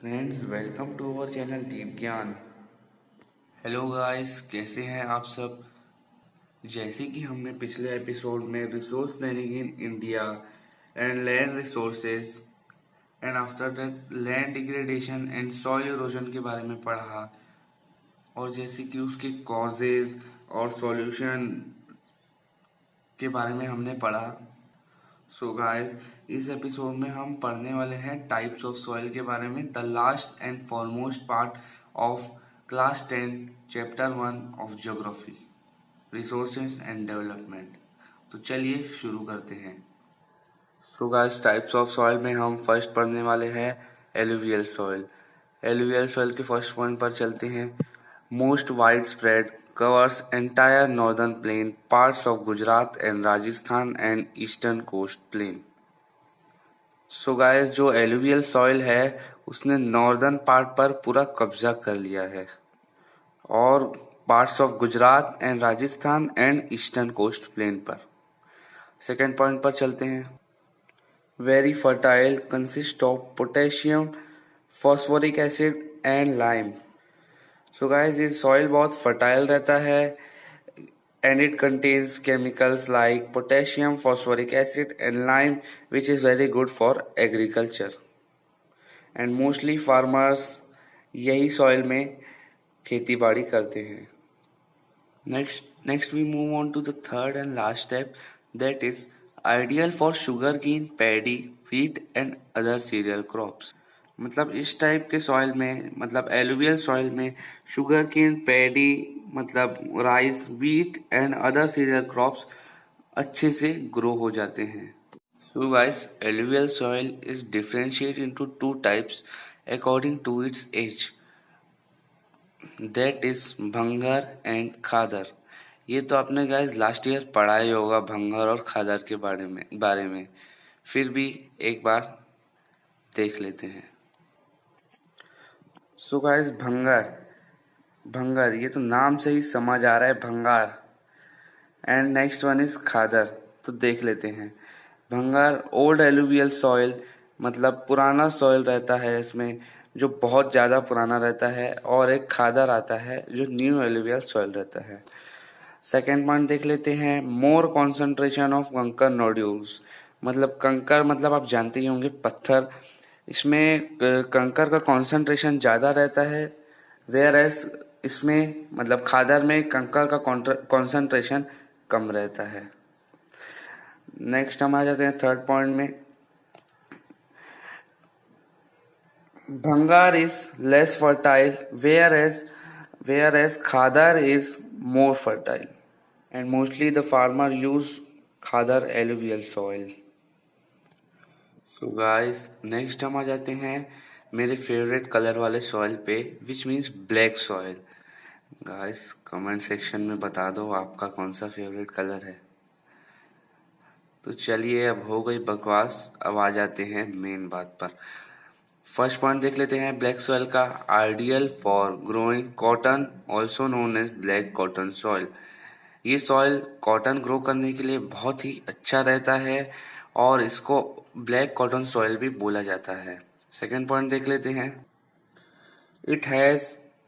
Friends, welcome to our channel Deep Gyan. Hello guys, कैसे हैं आप सब। जैसे कि हमने पिछले एपिसोड में resource planning in India and land resources and after that land degradation and soil erosion के बारे में पढ़ा, और जैसे कि उसके कॉजेज और सॉल्यूशन के बारे में हमने पढ़ा। सो गाइस, इस एपिसोड में हम पढ़ने वाले हैं टाइप्स ऑफ सॉइल के बारे में, the last and foremost part of class 10 chapter 1 of geography, resources and development. तो चलिए शुरू करते हैं। So guys, types of soil में हम फर्स्ट पढ़ने वाले हैं एलुवियल सॉइल। एलुवियल सॉइल के फर्स्ट पॉइंट पर चलते हैं। Most wide spread covers entire northern plain, parts of Gujarat and Rajasthan and eastern coast plain. So guys, जो एलुवियल सॉइल है उसने नॉर्दर्न पार्ट पर पूरा कब्जा कर लिया है और parts of Gujarat and Rajasthan and eastern coast plain पर। सेकेंड पॉइंट पर चलते हैं। Very fertile, consist of potassium, phosphoric acid and lime. So guys, ये सॉइल बहुत फर्टाइल रहता है and it contains chemicals like potassium, phosphoric acid and lime, which is very good for agriculture. And mostly farmers यही soil में खेती बाड़ी करते हैं। Next we move on to the third and last step, that is ideal for sugarcane, paddy, wheat and other cereal crops. मतलब इस type के soil में, मतलब एलुवियल सॉइल में शुगर केन, पैडी मतलब rice, wheat and other cereal crops अच्छे से grow हो जाते हैं। So guys, alluvial soil is differentiate into two types according to its age, that is bhangar and khadar. ये तो आपने गाइस लास्ट ईयर पढ़ा ही होगा भंगार और खादर के बारे में, फिर भी एक बार देख लेते हैं। सो गाइस, भंगार ये तो नाम से ही समझ आ रहा है, भंगार। एंड नेक्स्ट वन इज खादर, तो देख लेते हैं। भंगार ओल्ड एलुवियल सॉइल, मतलब पुराना सॉइल रहता है इसमें जो बहुत ज़्यादा पुराना रहता है, और एक खादर आता है जो न्यू एलुवियल सॉइल रहता है। सेकेंड पॉइंट देख लेते हैं। मोर कॉन्सेंट्रेशन ऑफ कंकर नोड्यूल्स, मतलब कंकर मतलब आप जानते ही होंगे पत्थर, इसमें कंकर का कॉन्सेंट्रेशन ज़्यादा रहता है, वेयर एज इसमें मतलब खादर में कंकर का कॉन्सेंट्रेशन कम रहता है। नेक्स्ट हम आ जाते हैं थर्ड पॉइंट में। Bhangar is less fertile whereas khadar is more fertile and mostly the farmer use khadar alluvial soil. So guys, next हम आ जाते हैं मेरे फेवरेट कलर वाले सॉइल पे, which means black soil. Guys, comment section में बता दो आपका कौन सा फेवरेट कलर है। तो चलिए, अब हो गई बकवास, अब आ जाते हैं मेन बात पर। फर्स्ट पॉइंट देख लेते हैं ब्लैक सॉइल का। Ideal for growing cotton, also known as black cotton soil. ये सॉइल कॉटन ग्रो करने के लिए बहुत ही अच्छा रहता है और इसको ब्लैक कॉटन सॉइल भी बोला जाता है। सेकेंड पॉइंट देख लेते हैं। It has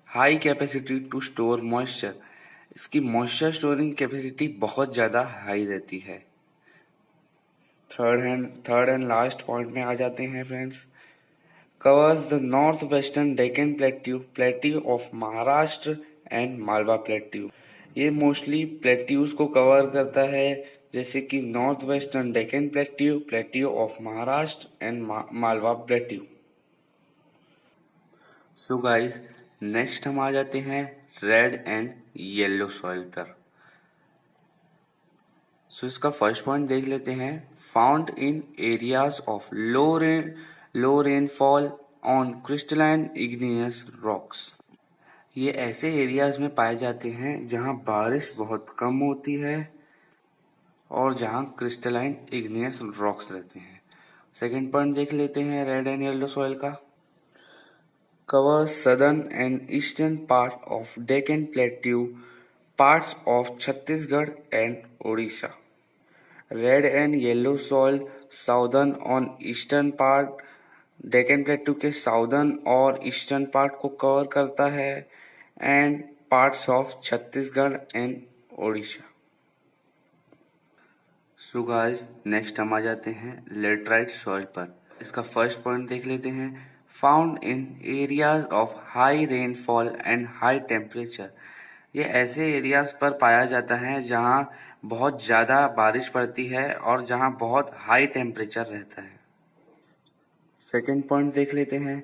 high capacity to store moisture, इसकी मॉइस्चर स्टोरिंग कैपेसिटी बहुत ज़्यादा हाई रहती है। थर्ड एंड लास्ट पॉइंट में आ जाते हैं friends. Covers the north western Deccan plateau of Maharashtra and Malwa plateau. ये मोस्टली प्लेट्यूज को कवर करता है, जैसे कि north western Deccan plateau of Maharashtra and Malwa plateau. So guys, next हम आ जाते हैं रेड एंड येलो सॉइल पर। सो इसका फर्स्ट पॉइंट देख लेते हैं। Found in areas of low rainfall on crystalline igneous rocks. ये ऐसे एरियाज में पाए जाते हैं जहां बारिश बहुत कम होती है और जहां क्रिस्टलाइन इग्नियस रॉक्स रहते हैं। सेकेंड पॉइंट देख लेते हैं रेड एंड येलो सॉइल का। Covers southern and eastern part of Deccan plateau, parts of Chhattisgarh and Odisha. Red and yellow soil southern on eastern part Deccan प्लेटू के साउदर्न और ईस्टर्न पार्ट को कवर करता है and parts of Chhattisgarh and Odisha. So guys, next हम आ जाते हैं लेटराइट सॉइल पर। इसका फर्स्ट पॉइंट देख लेते हैं। Found in areas of high rainfall and high temperature. ये ऐसे एरियाज पर पाया जाता है जहाँ बहुत ज़्यादा बारिश पड़ती है और जहाँ बहुत हाई टेम्परेचर रहता है। सेकेंड पॉइंट देख लेते हैं।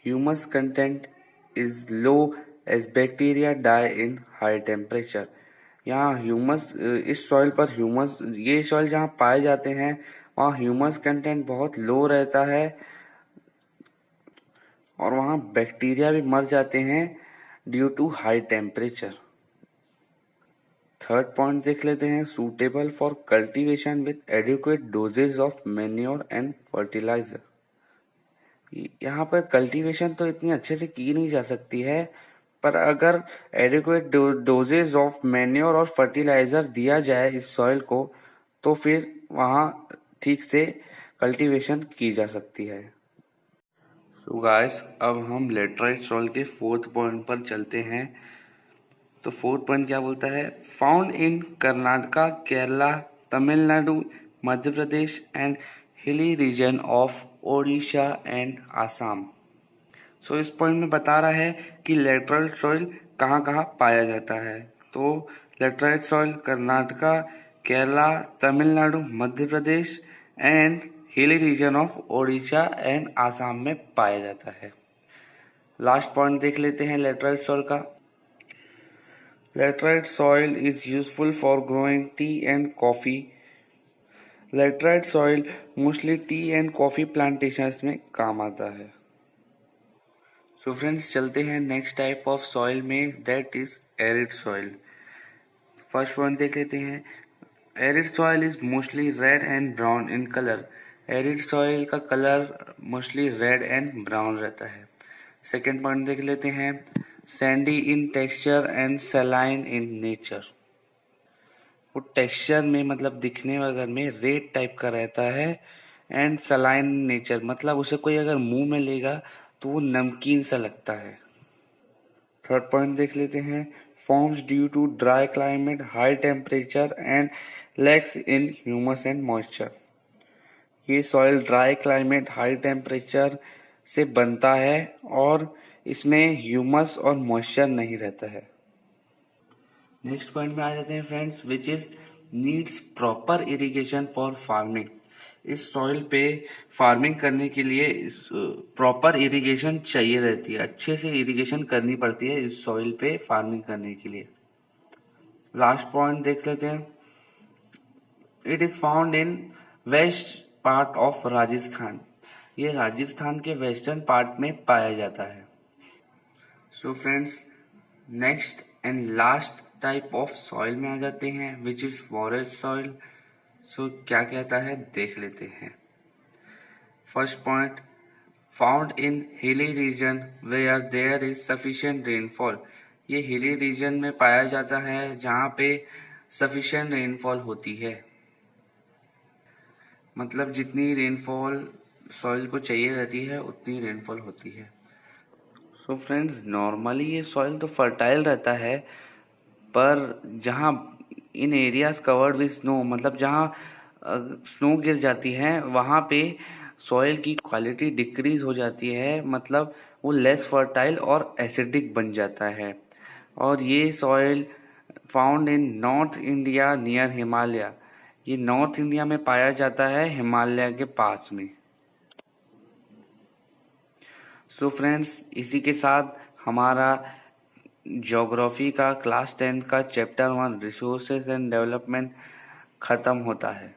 Humus content is low as bacteria die in high temperature. यहाँ ह्यूमस, इस सॉइल पर ह्यूमस, ये सॉइल जहाँ पाए जाते हैं वहाँ ह्यूमस कंटेंट बहुत लो रहता है और वहाँ बैक्टीरिया भी मर जाते हैं due to high temperature. Third point देख लेते हैं। Suitable for cultivation with adequate doses of manure and fertiliser. यहाँ पर कल्टीवेशन तो इतनी अच्छे से की नहीं जा सकती है, पर अगर एडिक्वेट डोजेज ऑफ मैन्योर और फर्टिलाइजर दिया जाए इस सॉइल को तो फिर वहाँ ठीक से कल्टीवेशन की जा सकती है। सो गाइस, अब हम लेटराइट सॉइल के फोर्थ पॉइंट पर चलते हैं। तो फोर्थ पॉइंट क्या बोलता है? Found in Karnataka, Kerala, Tamil Nadu, Madhya Pradesh and hilly region of Odisha and Assam. So इस पॉइंट में बता रहा है कि लेटराइट सॉइल कहाँ कहाँ पाया जाता है। तो laterite soil Karnataka, Kerala, Tamil Nadu, Madhya Pradesh and hilly region of Odisha and Assam में पाया जाता है। लास्ट पॉइंट देख लेते हैं लेटराइट सॉइल का। Laterite soil is useful for growing T and coffee. Laterite soil mostly T and coffee plantations में काम आता है। सो फ्रेंड्स, चलते हैं नेक्स्ट टाइप ऑफ सॉइल में, that is arid soil. First point देख लेते हैं। Arid soil is mostly red and brown in colour. Arid soil का colour mostly red and brown रहता है। सेकेंड पॉइंट देख लेते हैं। Sandy in texture and saline in nature. वो टेक्सचर में, मतलब दिखने वगैरह में रेड टाइप का रहता है एंड सलाइन नेचर, मतलब उसे कोई अगर मुंह में लेगा तो वो नमकीन सा लगता है। थर्ड पॉइंट देख लेते हैं। Forms due to dry climate, high temperature and lacks in humus and moisture. ये soil dry climate, high temperature से बनता है और इसमें ह्यूमस और मॉइस्चर नहीं रहता है। नेक्स्ट पॉइंट में आ जाते हैं friends, which is needs proper irrigation for farming. इस सॉइल पे फार्मिंग करने के लिए प्रॉपर इरिगेशन चाहिए रहती है, अच्छे से इरिगेशन करनी पड़ती है इस सॉइल पे फार्मिंग करने के लिए। लास्ट पॉइंट देख लेते हैं। It is found in west part of Rajasthan. ये राजस्थान के वेस्टर्न पार्ट में पाया जाता है। So friends, next and last type of soil में आ जाते हैं, विच इज फॉरेस्ट सॉइल। सो क्या कहता है देख लेते हैं। First point, found in hilly region where there is sufficient rainfall. ये हिली रीजन में पाया जाता है जहाँ पे सफिशिएंट रेनफॉल होती है, मतलब जितनी रेनफॉल सॉइल को चाहिए रहती है उतनी रेनफॉल होती है। सो फ्रेंड्स, नॉर्मली ये सॉइल तो फर्टाइल रहता है, पर जहाँ इन एरियाज कवर्ड विद स्नो, मतलब जहाँ स्नो गिर जाती है वहाँ पे सॉइल की क्वालिटी डिक्रीज हो जाती है, मतलब वो लेस फर्टाइल और एसिडिक बन जाता है। और ये soil found in north India near Himalaya. ये नॉर्थ इंडिया में पाया जाता है, हिमालय के पास में। सो फ्रेंड्स, इसी के साथ हमारा ज्योग्राफी का क्लास 10 का चैप्टर 1 रिसोर्सेज एंड डेवलपमेंट खत्म होता है।